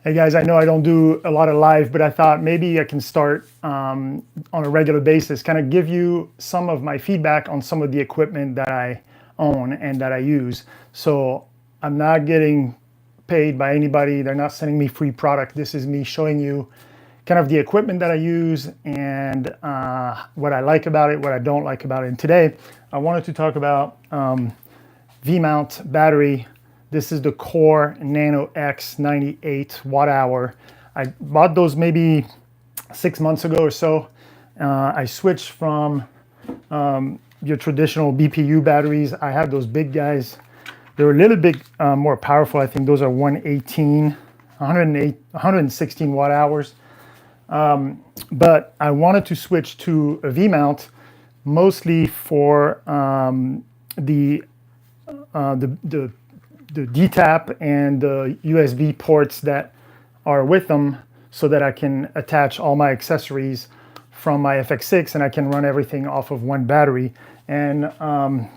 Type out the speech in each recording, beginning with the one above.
Hey guys, I know I don't do a lot of live, but I thought maybe I can start on a regular basis, kind of give you some of my feedback on some of the equipment that I own and that I use. So I'm not getting paid by anybody. They're not sending me free product. This is me showing you kind of the equipment that I use and what I like about it, what I don't like about it. And today I wanted to talk about Vmount battery. This is the Core NanoX 98 watt hour. I bought those maybe 6 months ago or so. I switched from your traditional BPU batteries. I have those big guys. They're a little bit more powerful. I think those are 116 watt hours. But I wanted to switch to a Vmount mostly for the DTAP and the USB ports that are with them, so that I can attach all my accessories from my FX6 and I can run everything off of one battery. And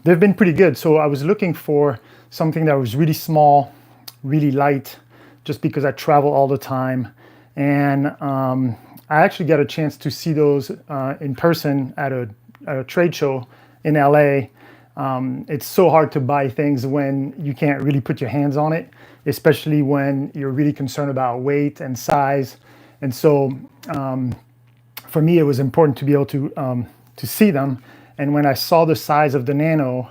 they've been pretty good. So I was looking for something that was really small, really light, just because I travel all the time. And I actually got a chance to see those in person at a trade show in LA. It's so hard to buy things when you can't really put your hands on it, especially when you're really concerned about weight and size. And so for me, it was important to be able to see them. And when I saw the size of the Nano,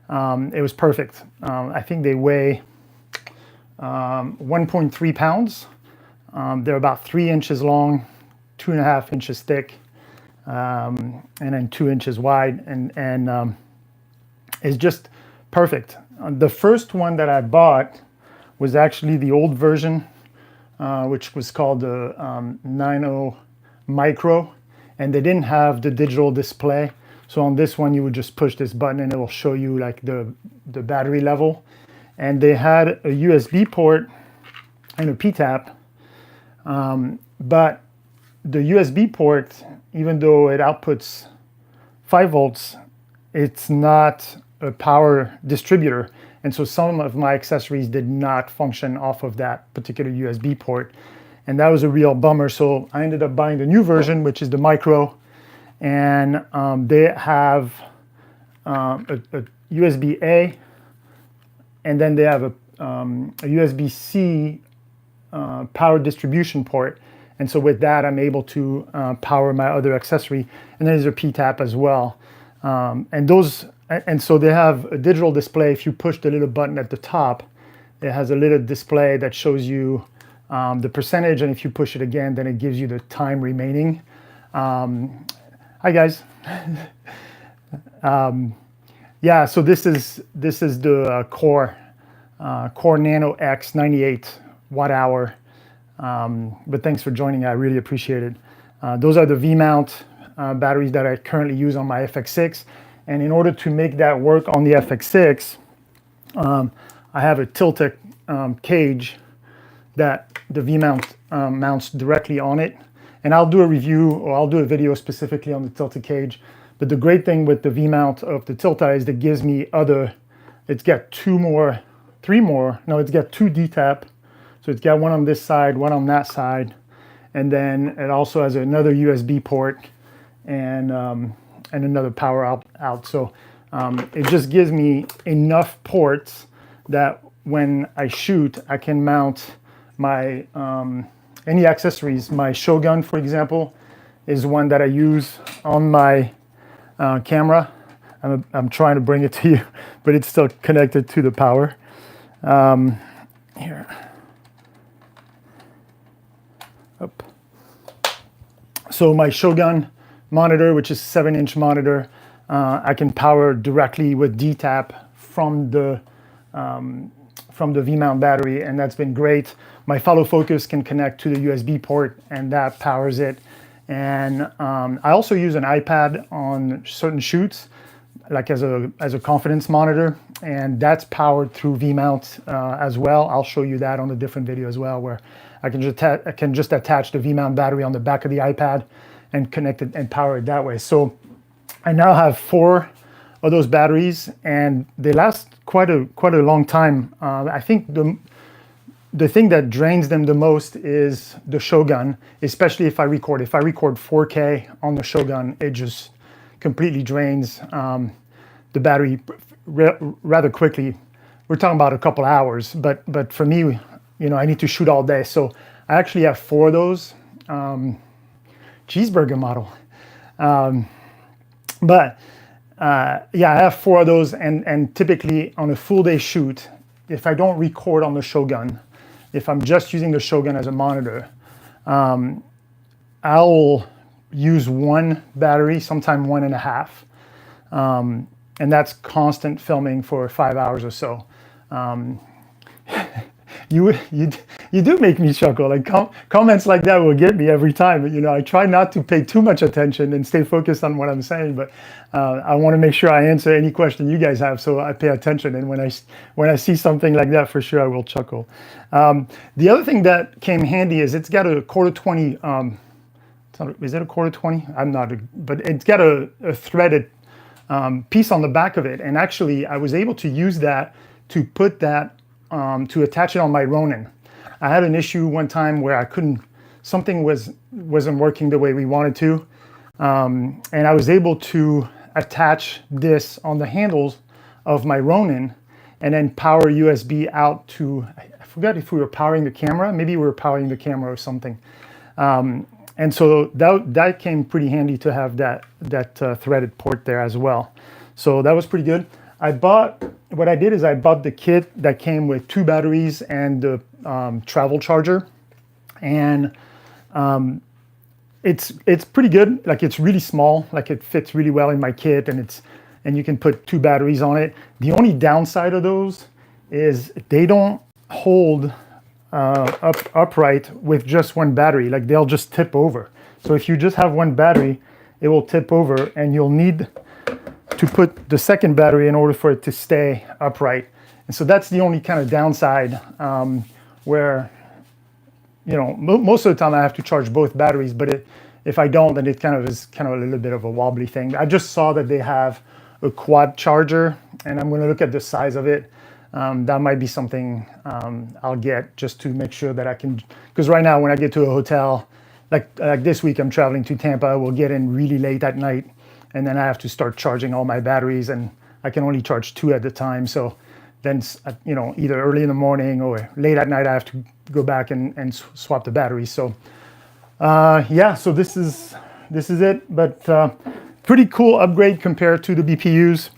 it was perfect. I think they weigh 1.3 pounds. They're about 3 inches long, 2.5 inches thick, and then 2 inches wide. And it's just perfect. The first one that I bought was actually the old version, which was called the Nano Micro, and they didn't have the digital display. So on this one, you would just push this button and it will show you like the battery level. And they had a USB port and a P-tap, but the USB port, even though it outputs 5 volts, it's not a power distributor. And so some of my accessories did not function off of that particular USB port. And that was a real bummer. So I ended up buying the new version, which is the Micro. And they have a USB-A, and then they have a USB-C power distribution port. And so with that, I'm able to power my other accessory. And then there's a P-tap as well. And so they have a digital display. If you push the little button at the top, it has a little display that shows you the percentage. And if you push it again, then it gives you the time remaining. Hi guys. Yeah, so this is the Core NanoX 98 watt hour. But thanks for joining. I really appreciate it. Those are the Vmount batteries that I currently use on my FX6. And in order to make that work on the FX6, I have a tilted cage that the Vmount mounts directly on it. And More, I'll do a video specifically on the tilted cage. But the great thing with the Vmount of the Tilta is that it gives me it's got it's got 2 DTAP. So it's got one on this side, one on that side. And then it also has another USB port and another power out. So it just gives me enough ports that when I shoot, I can mount my any accessories. My Shogun, for example, is one that I use on my camera. I'm trying to bring it to you, but it's still connected to the power. Here. Up. So my Shogun monitor, which is 7-inch monitor, I can power directly with DTAP from the Vmount battery, and that's been great. My follow focus can connect to the USB port, and that powers it. And I also use an iPad on certain shoots, like as a confidence monitor, and that's powered through Vmount as well. I'll show you that on a different video as well, where I can just attach the Vmount battery on the back of the iPad and connect it and power it that way. So I now have 4 of those batteries, and they last quite a long time. I think the thing that drains them the most is the Shogun, especially if I record. If I record 4K on the Shogun, it just completely drains the battery rather quickly. We're talking about a couple hours, but for me, I need to shoot all day. So I actually have 4 of those. Cheeseburger model. Yeah, I have 4 of those, and typically on a full day shoot, if I don't record on the Shogun, if I'm just using the Shogun as a monitor, I'll use 1 battery, sometime 1.5. And that's constant filming for 5 hours or so. You do make me chuckle. Like comments like that will get me every time. I try not to pay too much attention and stay focused on what I'm saying, but I want to make sure I answer any question you guys have, so I pay attention. And when I see something like that, for sure I will chuckle. The other thing that came handy is it's got a quarter 20. Is it a quarter 20? I'm not, but it's got a threaded piece on the back of it. And actually, I was able to use that to put that to attach it on my Ronin. I had an issue one time where I couldn't, something wasn't working the way we wanted to. And I was able to attach this on the handles of my Ronin and then power USB out to, I forgot if we were powering the camera, maybe we were powering the camera or something. And so that came pretty handy to have that threaded port there as well. So that was pretty good. What I did is I bought the kit that came with 2 batteries and the travel charger, and it's pretty good. Like, it's really small, like it fits really well in my kit, and you can put 2 batteries on it. The only downside of those is they don't hold upright with just 1 battery. Like, they'll just tip over. So if you just have 1 battery, it will tip over, and you'll need to put the second battery in order for it to stay upright. And so that's the only kind of downside, where most of the time I have to charge both batteries, but if I don't, then it is kind of a little bit of a wobbly thing. I just saw that they have a quad charger, and I'm going to look at the size of it. That might be something I'll get, just to make sure that I can, because right now when I get to a hotel, like this week I'm traveling to Tampa, we'll get in really late at night, and then I have to start charging all my batteries, and I can only charge 2 at a time. So then, either early in the morning or late at night, I have to go back and swap the batteries. So yeah, so this is it, but pretty cool upgrade compared to the BPUs.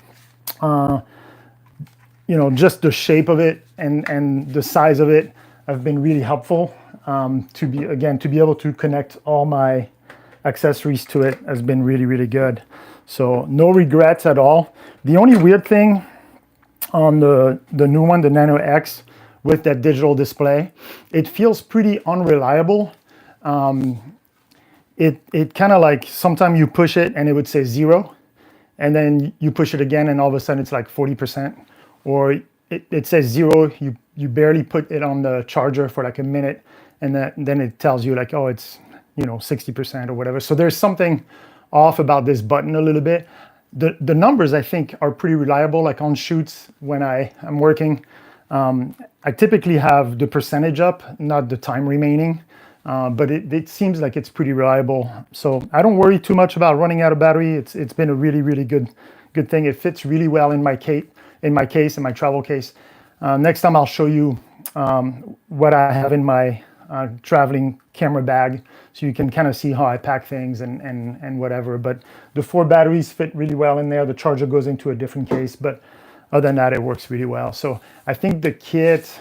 Just the shape of it and the size of it have been really helpful. To be able to connect all my accessories to it has been really, really good. So no regrets at all. The only weird thing on the new one, the NanoX, with that digital display, it feels pretty unreliable. It kind of like, sometimes you push it and it would say 0, and then you push it again and all of a sudden it's like 40%, or it says 0, you barely put it on the charger for like a minute, and then it tells you like, oh, it's 60% or whatever. So there's something off about this button a little bit. The numbers, I think, are pretty reliable. Like on shoots when I'm working, I typically have the percentage up, not the time remaining, but it seems like it's pretty reliable. So I don't worry too much about running out of battery. It's been a really, really good thing. It fits really well in my case, in my travel case. Next time I'll show you what I have in my traveling camera bag, so you can kind of see how I pack things and whatever. But the 4 batteries fit really well in there. The charger goes into a different case, but other than that, it works really well. So I think the kit,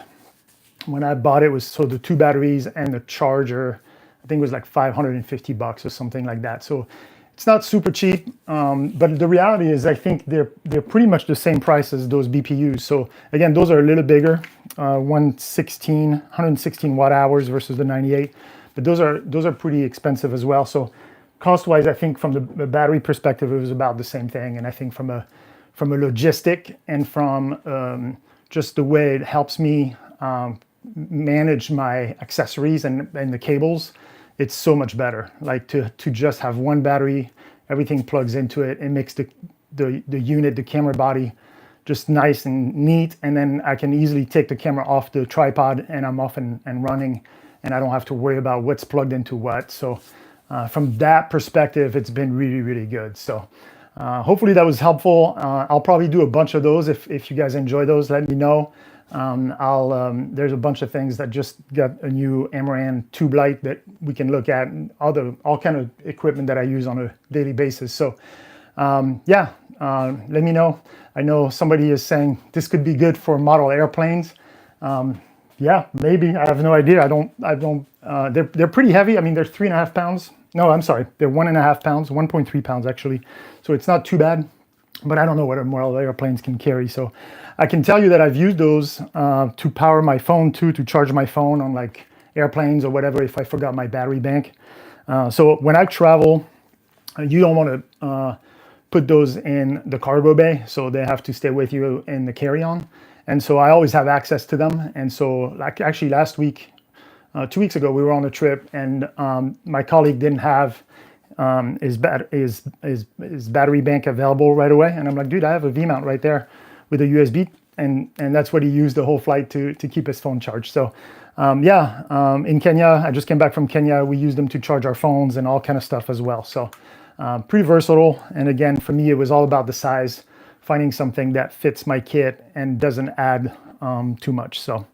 when I bought it, was so the 2 batteries and the charger, I think it was like $550 or something like that. So it's not super cheap, but the reality is I think they're pretty much the same price as those BPUs. So again, those are a little bigger, 116 watt hours versus the 98, but those are pretty expensive as well. So cost-wise, I think from the battery perspective, it was about the same thing. And I think from a logistic and from just the way it helps me manage my accessories and the cables, it's so much better. Like to just have 1 battery, everything plugs into it. It makes the unit, the camera body, just nice and neat. And then I can easily take the camera off the tripod and I'm off and running, and I don't have to worry about what's plugged into what. So from that perspective, it's been really, really good. So hopefully that was helpful. I'll probably do a bunch of those. If you guys enjoy those, let me know. There's a bunch of things that just got a new Amaran tube light that we can look at, and all kind of equipment that I use on a daily basis. So yeah, let me know. I know somebody is saying this could be good for model airplanes. Yeah, maybe. I have no idea. They're pretty heavy. I mean, they're 3.5 pounds. No, I'm sorry. They're 1.5 pounds, 1.3 pounds actually. So it's not too bad, but I don't know what a model airplanes can carry. So I can tell you that I've used those to power my phone too, to charge my phone on like airplanes or whatever if I forgot my battery bank. So when I travel, you don't want to put those in the cargo bay, so they have to stay with you in the carry-on. And so I always have access to them. And so like actually last week, 2 weeks ago, we were on a trip, and my colleague didn't have his battery bank available right away. And I'm like, dude, I have a Vmount right there with a USB. And that's what he used the whole flight to keep his phone charged. So yeah, in Kenya, I just came back from Kenya. We used them to charge our phones and all kind of stuff as well. So pretty versatile. And again, for me, it was all about the size, finding something that fits my kit and doesn't add too much. So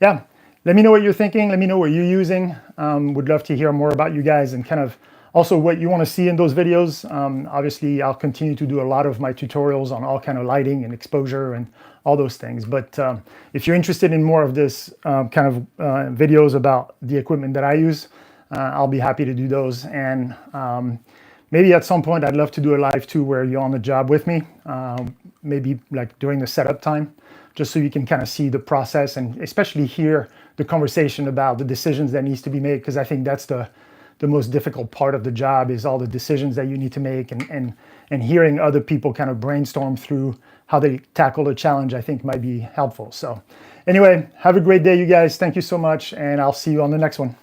yeah, let me know what you're thinking. Let me know what you're using. Would love to hear more about you guys and kind of also what you want to see in those videos. Obviously, I'll continue to do a lot of my tutorials on all kind of lighting and exposure and all those things. But if you're interested in more of this kind of videos about the equipment that I use, I'll be happy to do those. And maybe at some point, I'd love to do a live too, where you're on the job with me, maybe like during the setup time, just so you can kind of see the process and especially hear the conversation about the decisions that needs to be made. Because I think that's the most difficult part of the job, is all the decisions that you need to make, and hearing other people kind of brainstorm through how they tackle a challenge, I think might be helpful. So anyway, have a great day, you guys. Thank you so much, and I'll see you on the next one.